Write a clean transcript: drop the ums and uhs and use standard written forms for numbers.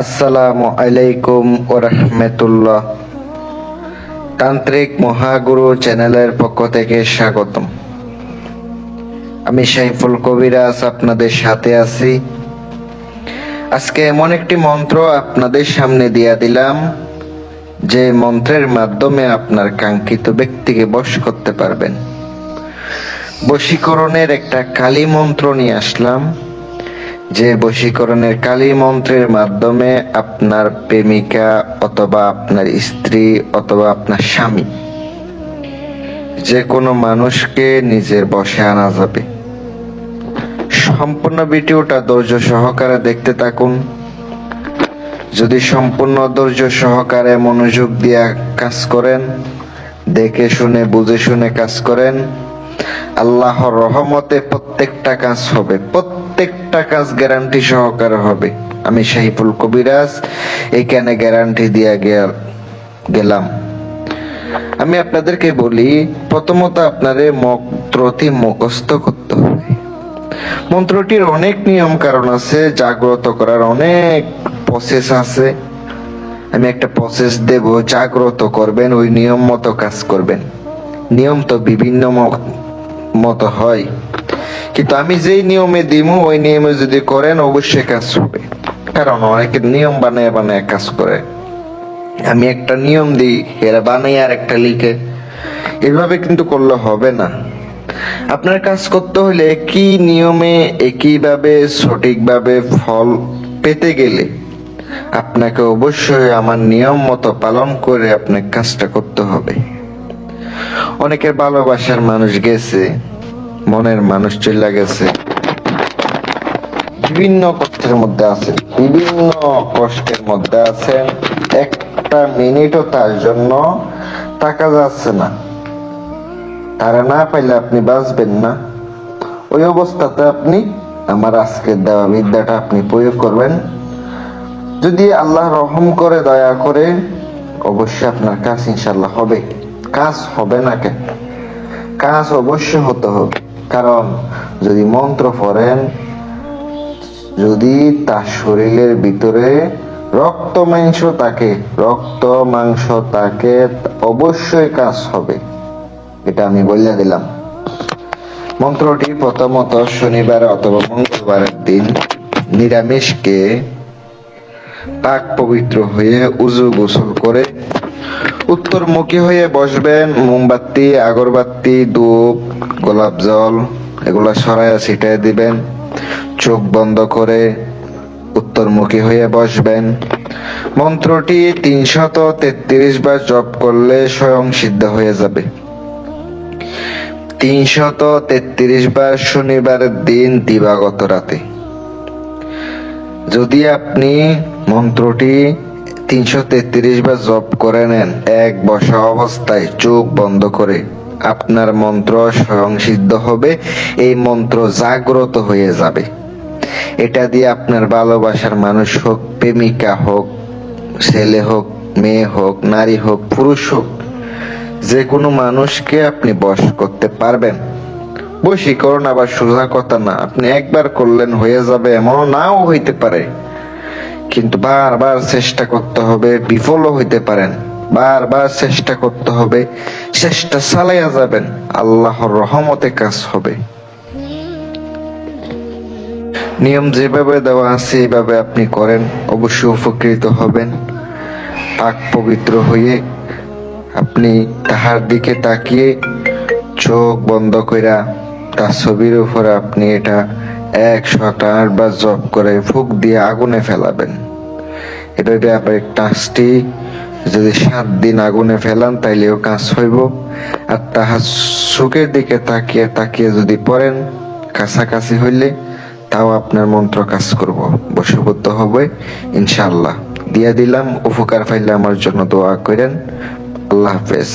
আসসালামু আলাইকুম ওয়া রাহমাতুল্লাহ। তান্ত্রিক মহাগুরু চ্যানেলের পক্ষ থেকে স্বাগতম। আমি সাইফুল কবিরাজ আপনাদের সাথে আছি। আজকে এমন একটি মন্ত্র আপনাদের সামনে দিয়ে দিলাম, যে মন্ত্রের মাধ্যমে আপনার কাঙ্ক্ষিত ব্যক্তিকে বশ করতে পারবেন। বশীকরণের একটা কালী মন্ত্র নিয়ে আসলাম, যে বশীকরণের কালী মন্ত্রের মাধ্যমে আপনার প্রেমিকা অথবা আপনার স্ত্রী অথবা আপনার স্বামী, যে কোনো মানুষকে নিজের বশে আনা যাবে। সম্পূর্ণ ভিডিওটা ধৈর্য সহকারে দেখতে থাকুন। যদি সম্পূর্ণ ধৈর্য সহকারে মনোযোগ দিয়ে কাজ করেন, দেখে শুনে বুঝে শুনে কাজ করেন, আল্লাহর রহমতে প্রত্যেকটা কাজ হবে, প্রত্যেকটা কাজ গ্যারান্টি সহকারে হবে। আমি সাইফুল কবিরাজ এখানে গ্যারান্টি দিয়ে গেলাম। আমি আপনাদেরকে বলি, প্রথমত আপনাদের মন্ত্রটি মুখস্থ করতে হবে। মন্ত্রটির অনেক নিয়ম কারণ আছে, জাগ্রত করার অনেক প্রসেস আছে। আমি একটা প্রসেস দেব, জাগ্রত করবেন, ওই নিয়ম মতো কাজ করবেন। নিয়ম তো বিভিন্ন মতো হয়, কিন্তু আমি যেই নিয়মে দিব ওই নিয়মে যদি করেন অবশ্যই কাজ হবে। কারণ অনেকে নিয়ম বানায় বানায় কাজ করে। আমি একটা নিয়ম দিই, এরা বানাই আর একটা লিখে, এভাবে কিন্তু করলে হবে না। আপনার কাজ করতে হলে কি নিয়মে একইভাবে সঠিকভাবে ফল পেতে গেলে আপনাকে অবশ্যই আমার নিয়ম মতো পালন করে আপনার কাজটা করতে হবে। অনেকের ভালোবাসার মানুষ গেছে, মনের মানুষ চলে গেছে, বিভিন্ন কষ্টের মধ্যে আছেন, বিভিন্ন কষ্টের মধ্যে আছেন, একটা মিনিটও তার জন্য টাকা যাচ্ছে না, তারা না পাইলে আপনি বাঁচবেন না। ওই অবস্থাতে আপনি আমার আজকের দেওয়া বিদ্যাটা আপনি প্রয়োগ করবেন। যদি আল্লাহ রহম করে, দয়া করে, অবশ্যই আপনার কাজ ইনশাল্লাহ হবে। কাজ হবে না কেন? কাজ অবশ্যই হতে হবে। কারণ যদি মন্ত্র পড়েন, যদি তার শরীরের ভিতরে রক্ত মাংস থাকে, অবশ্যই কাজ হবে। এটা আমি বলে দিলাম। মন্ত্রটি প্রথমত শনিবার অথবা মঙ্গলবারের দিন নিরামিষকে পাক পবিত্র হয়ে উজু গোসল করে উত্তরমুখী হয়ে বসবেন। মোমবাতি, আগরবাতি, ধূপ, গোলাপ জল এগুলা সরাইয়া ছিটাই দিবেন। চোখ বন্ধ করে উত্তরমুখী হয়ে বসবেন। মন্ত্রটি 333 বার জপ করলে স্বয়ং সিদ্ধ হয়ে যাবে। 333 বার শনিবারের দিন দিবাগত রাতে। যদি আপনি মন্ত্রটি 333 বার জপ করে নেন এক বসা অবস্থায় চোখ বন্ধ করে, আপনার মন্ত্র স্বয়ং সিদ্ধ হবে। এই মন্ত্র জাগ্রত হয়ে যাবে। এটা দিয়ে আপনার ভালোবাসার মানুষ হোক, প্রেমিকা হোক, ছেলে হোক, মেয়ে হোক, নারী হোক, পুরুষ হোক, যে কোনো মানুষকে আপনি বশ করতে পারবেন। বশীকরণ আবার সোজা কথা না, আপনি একবার করলেন হয়ে যাবে এমন নাও হইতে পারে, কিন্তু বারবার চেষ্টা করতে হবে। বিফলও হইতে পারেন, বারবার চেষ্টা করতে হবে। চেষ্টা চালাইয়া যাবেন, আল্লাহর রহমতে কাজ হবে। নিয়ম যেভাবে দেওয়া আছে এইভাবে আপনি করেন, অবশ্যই উপকৃত হবেন। পাক পবিত্র হয়ে আপনি তাহার দিকে তাকিয়ে চোখ বন্ধ কইরা তার ছবির উপরে আপনি এটা 108 বার জপ করে ফুক দিয়ে আগুনে ফেলাবেন। এভাবে আপনার কাজটি যদি 7 দিন আগুনে ফেলান তাইলেও কাজ হইব। আর তাহার চোখের দিকে তাকিয়ে তাকিয়ে যদি পড়েন, কাছাকাছি হইলে তাও আপনার মন্ত্র কাজ করব, বশীভূত হবে ইনশাআল্লাহ। দিয়া দিলাম, উপকার পাইলে আমার জন্য দোয়া করেন। আল্লাহ হাফেজ।